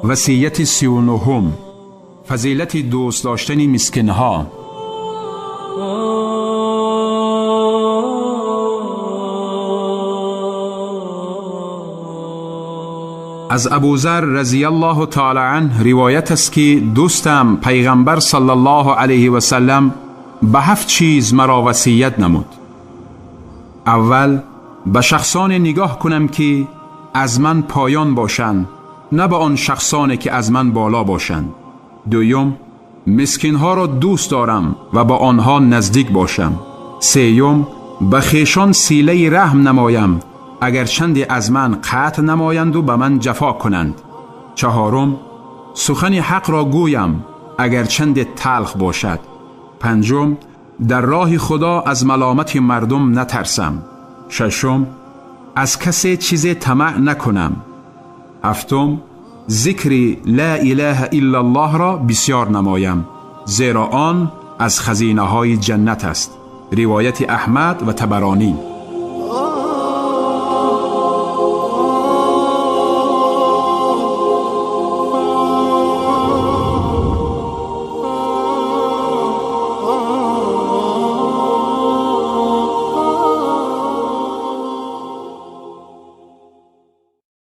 وصیت 39، فضیلت دوست داشتن مسکین‌ها. از ابوذر رضی الله تعالی عنه روایت است که دوستم پیغمبر صلی الله علیه و سلم به 7 چیز مرا وصیت نمود. اول، به شخصان نگاه کنم که از من پایان باشند، نه به آن شخصانی که از من بالا باشند. دوم، مسکین ها را دوست دارم و با آنها نزدیک باشم. سوم، به خویشان صله رحم نمایم اگرچند از من قطع نمایند و به من جفا کنند. چهارم، سخن حق را گویم اگرچند تلخ باشد. پنجم، در راه خدا از ملامت مردم نترسم. ششم، از کسی چیز طمع نکنم. هفتم، ذکر لا اله الا الله را بسیار نمایم، زیرا آن از خزینه های جنت است. روایت احمد و طبرانی.